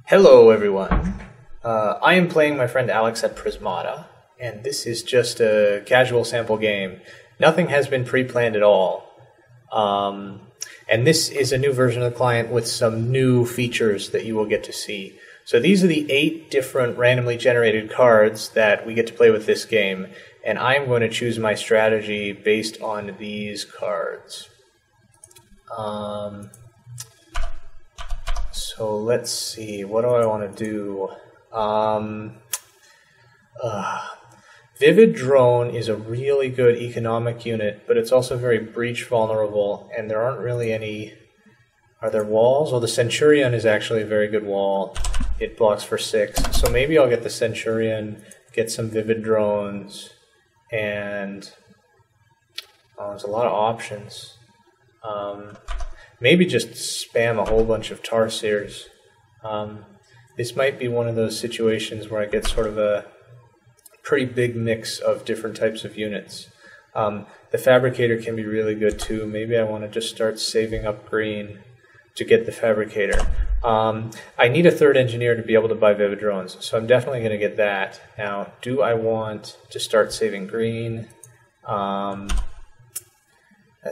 Hello everyone, I am playing my friend Alex at Prismata, and this is just a casual sample game. Nothing has been pre-planned at all. And this is a new version of the client with some new features that you will get to see. So these are the 8 different randomly generated cards that we get to play with this game, and I'm going to choose my strategy based on these cards. So let's see, what do I want to do? Vivid Drone is a really good economic unit, but it's also very breach vulnerable, and there aren't really any... Are there walls? Well, the Centurion is actually a very good wall. It blocks for 6, so maybe I'll get the Centurion, get some Vivid Drones, and... Oh, there's a lot of options. Maybe just spam a whole bunch of Tarsiers. This might be one of those situations where I get sort of a pretty big mix of different types of units. The Fabricator can be really good too. Maybe I want to just start saving up green to get the Fabricator. I need a 3rd engineer to be able to buy Vivid Drones, so I'm definitely going to get that. Now, do I want to start saving green? That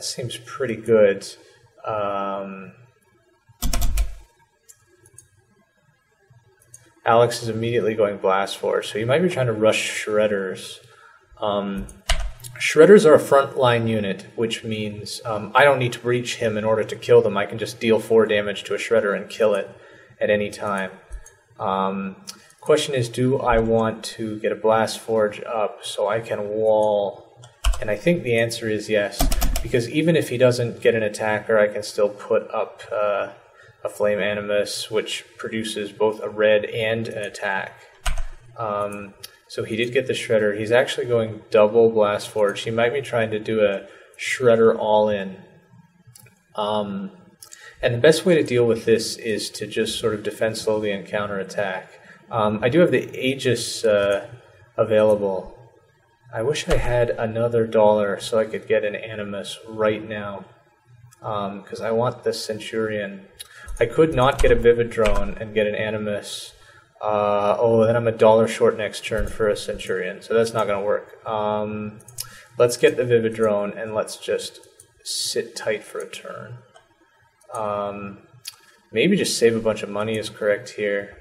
seems pretty good. Alex is immediately going Blast Force, so you might be trying to rush Shredders. Shredders are a frontline unit, which means I don't need to breach him in order to kill them. I can just deal 4 damage to a Shredder and kill it at any time. Question is, do I want to get a Blast Forge up so I can wall? And I think the answer is yes, because even if he doesn't get an attacker, I can still put up a Flame Animus, which produces both a red and an attack. So he did get the Shredder. He's actually going double Blast Forge. He might be trying to do a Shredder all-in. And the best way to deal with this is to just sort of defend slowly and counterattack. I do have the Aegis available. I wish I had another dollar so I could get an Animus right now, because I want the Centurion. I could not get a Vivid Drone and get an Animus. Then I'm a dollar short next turn for a Centurion, so that's not going to work. Let's get the Vivid Drone and let's just sit tight for a turn. Maybe just save a bunch of money is correct here.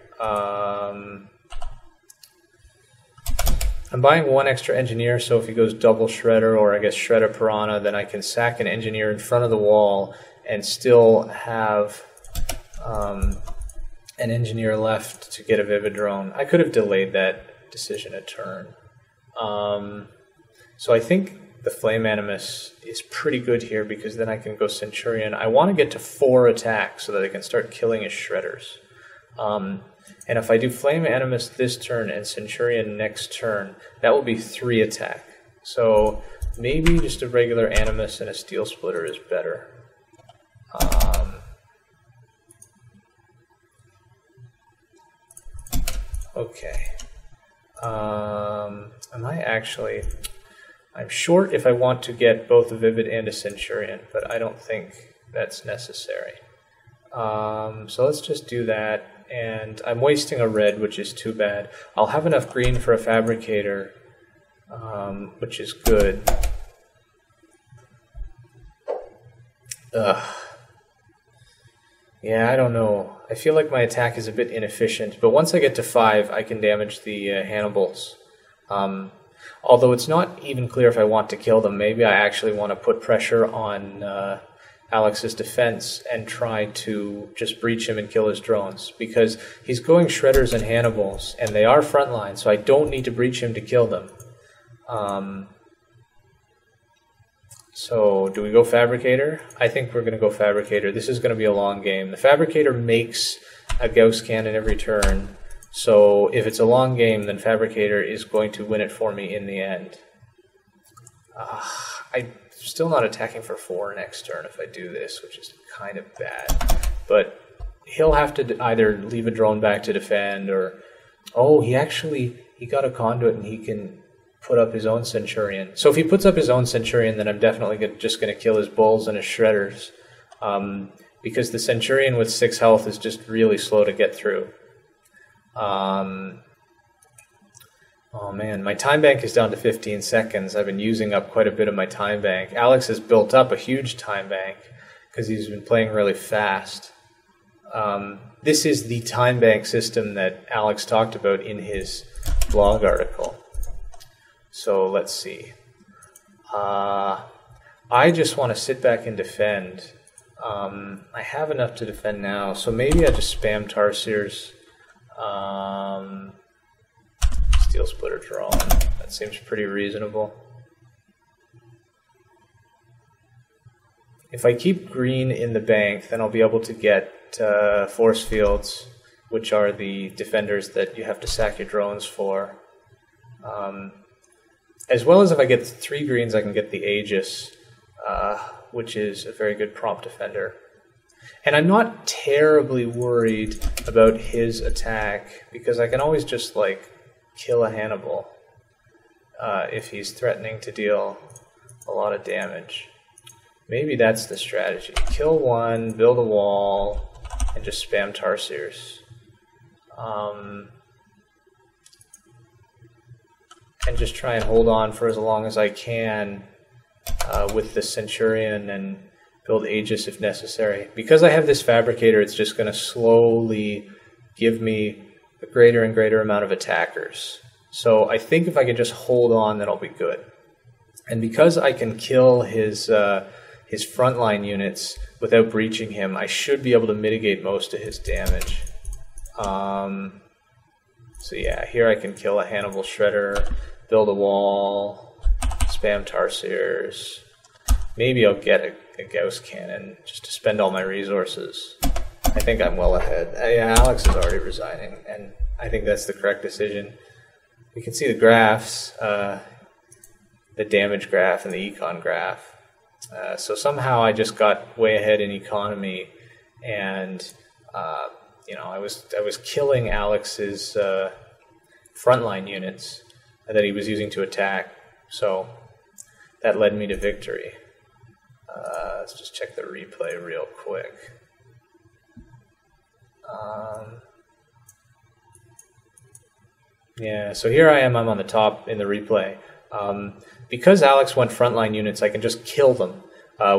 I'm buying 1 extra engineer, so if he goes double Shredder, or I guess Shredder Piranha, then I can sack an engineer in front of the wall and still have an engineer left to get a Vivid Drone. I could have delayed that decision a turn. So I think the Flame Animus is pretty good here, because then I can go Centurion. I want to get to 4 attacks so that I can start killing his Shredders. And if I do Flame Animus this turn and Centurion next turn, that will be 3 attack. So maybe just a regular Animus and a Steel Splitter is better. Okay. Am I actually... I'm short if I want to get both a Vivid and a Centurion, but I don't think that's necessary. So let's just do that. And I'm wasting a red, which is too bad. I'll have enough green for a Fabricator, which is good. Ugh. Yeah, I don't know. I feel like my attack is a bit inefficient, but once I get to 5, I can damage the Hannibals. Although it's not even clear if I want to kill them. Maybe I actually want to put pressure on Alex's defense and try to just breach him and kill his drones, because he's going Shredders and Hannibals, and they are frontline, so I don't need to breach him to kill them. So do we go Fabricator? I think we're going to go Fabricator. This is going to be a long game. The Fabricator makes a Gauss Cannon every turn, so if it's a long game, then Fabricator is going to win it for me in the end. I'm still not attacking for 4 next turn if I do this, which is kind of bad. But he'll have to either leave a drone back to defend, or... Oh, he got a Conduit and he can put up his own Centurion. So if he puts up his own Centurion, then I'm definitely just going to kill his Bulls and his Shredders. Because the Centurion with 6 health is just really slow to get through. Oh man, my time bank is down to 15 seconds. I've been using up quite a bit of my time bank. Alex has built up a huge time bank because he's been playing really fast. This is the time bank system that Alex talked about in his blog article. So let's see. I just want to sit back and defend. I have enough to defend now, so maybe I just spam Tarsiers. Steel Splitter Drone. That seems pretty reasonable. If I keep green in the bank, then I'll be able to get force fields, which are the defenders that you have to sack your drones for. As well as if I get 3 greens, I can get the Aegis, which is a very good prompt defender. And I'm not terribly worried about his attack, because I can always just, like, kill a Hannibal if he's threatening to deal a lot of damage. Maybe that's the strategy. Kill one, build a wall, and just spam Tarsiers. And just try and hold on for as long as I can with the Centurion and build Aegis if necessary. Because I have this Fabricator, it's just going to slowly give me a greater and greater amount of attackers. So I think if I can just hold on, then I'll be good. And because I can kill his frontline units without breaching him, I should be able to mitigate most of his damage. So yeah, here I can kill a Hannibal Shredder, build a wall, spam Tarsiers. Maybe I'll get a Gauss Cannon just to spend all my resources. I think I'm well ahead. Yeah, Alex is already resigning, and I think that's the correct decision. We can see the graphs, the damage graph and the econ graph. So somehow I just got way ahead in economy, and I was killing Alex's frontline units that he was using to attack. So that led me to victory. Let's just check the replay real quick. Yeah, so here I am, I'm on the top in the replay. Because Alex went frontline units, I can just kill them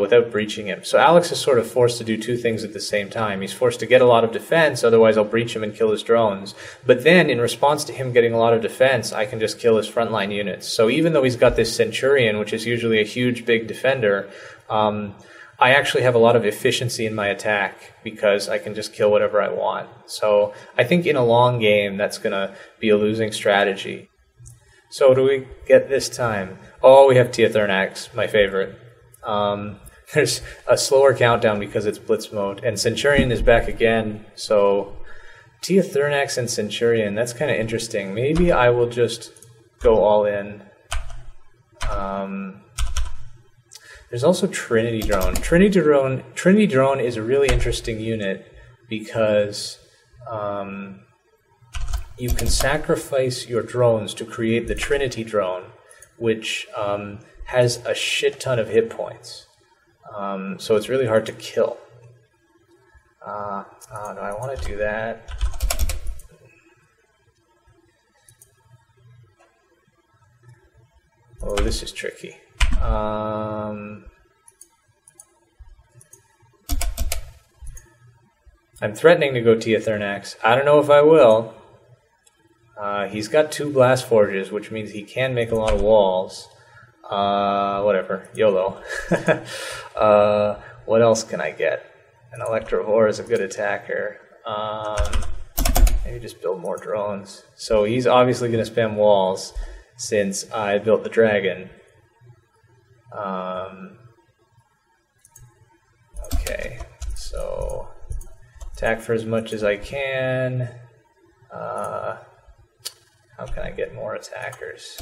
without breaching him. So Alex is sort of forced to do 2 things at the same time. He's forced to get a lot of defense, otherwise I'll breach him and kill his drones. But then, in response to him getting a lot of defense, I can just kill his frontline units. So even though he's got this Centurion, which is usually a huge, big defender, I actually have a lot of efficiency in my attack because I can just kill whatever I want. So I think in a long game, that's going to be a losing strategy. So what do we get this time? Oh, we have Tia Thernax, my favorite. There's a slower countdown because it's Blitz mode, and Centurion is back again. So Tia Thernax and Centurion, that's kind of interesting. Maybe I will just go all in. There's also Trinity Drone. Trinity Drone is a really interesting unit because you can sacrifice your drones to create the Trinity Drone, which has a shit ton of hit points. So it's really hard to kill. Do I want to do that? Oh, this is tricky. I'm threatening to go Tia Thernax. I don't know if I will. He's got 2 blast forges, which means he can make a lot of walls. Whatever. YOLO. What else can I get? An Electrovore is a good attacker. Maybe just build more drones. So he's obviously going to spam walls since I built the dragon. Okay, so attack for as much as I can. How can I get more attackers?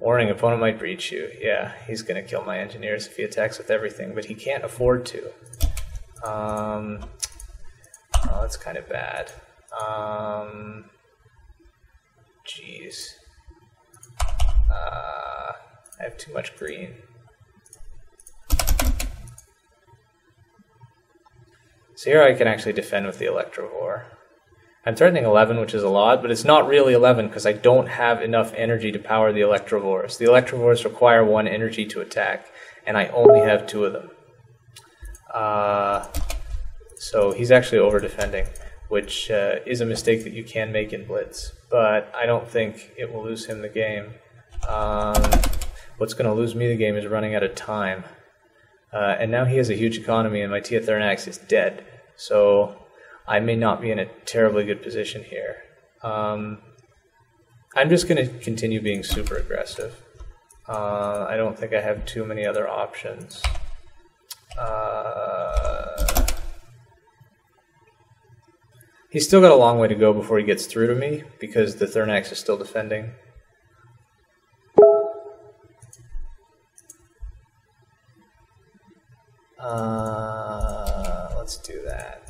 Warning, opponent might breach you. Yeah, he's going to kill my engineers if he attacks with everything, but he can't afford to. Oh, that's kind of bad. Jeez. I have too much green. So here I can actually defend with the Electrovore. I'm threatening 11, which is a lot, but it's not really 11 because I don't have enough energy to power the Electrovores. The Electrovores require 1 energy to attack, and I only have 2 of them. So he's actually over-defending, which is a mistake that you can make in Blitz, but I don't think it will lose him the game. What's going to lose me the game is running out of time. And now he has a huge economy, and my Tia Thernax is dead, so I may not be in a terribly good position here. I'm just going to continue being super aggressive. I don't think I have too many other options. He's still got a long way to go before he gets through to me, because the Thernax is still defending. Let's do that.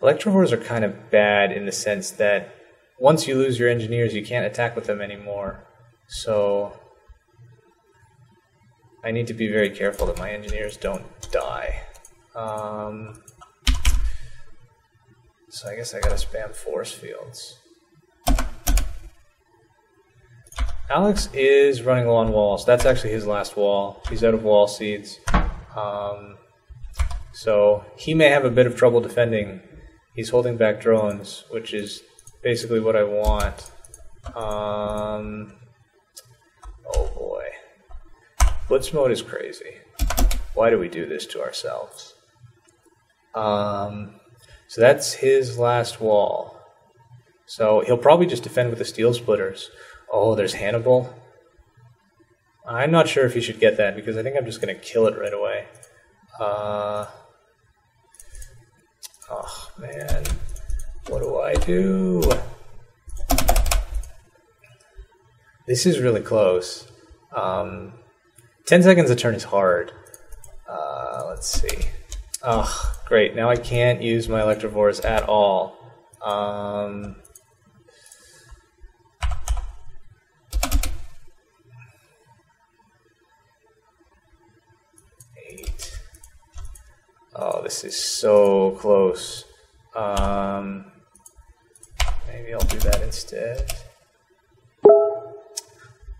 Electrovores are kind of bad in the sense that once you lose your engineers, you can't attack with them anymore. So I need to be very careful that my engineers don't die. So I guess I gotta spam force fields. Alex is running low on walls. That's actually his last wall. He's out of wall seeds. So he may have a bit of trouble defending. He's holding back drones, which is basically what I want. Oh boy. Blitz mode is crazy. Why do we do this to ourselves? So that's his last wall. So he'll probably just defend with the steel splitters. Oh, there's Hannibal. I'm not sure if he should get that, because I think I'm just going to kill it right away. Oh, man. What do I do? This is really close. 10 seconds a turn is hard. Let's see. Oh, great. Now I can't use my Electrovores at all. 8. Oh, this is so close. Maybe I'll do that instead.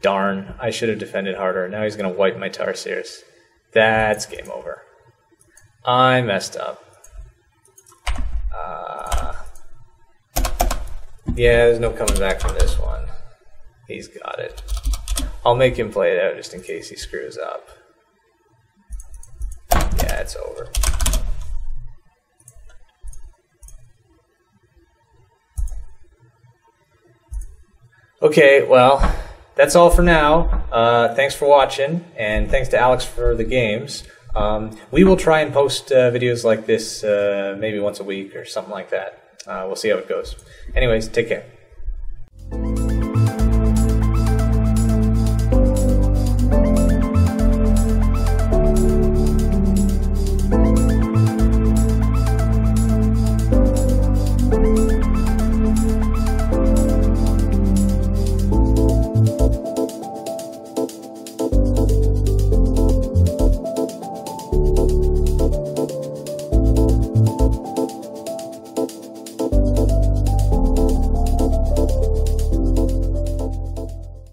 Darn, I should have defended harder. Now he's going to wipe my Tarsiers. That's game over. I messed up. Yeah, there's no coming back from this one. He's got it. I'll make him play it out just in case he screws up. Yeah, it's over. Okay, well, that's all for now. Thanks for watching, and thanks to Alex for the games. We will try and post videos like this maybe once a week or something like that. We'll see how it goes. Anyways, take care.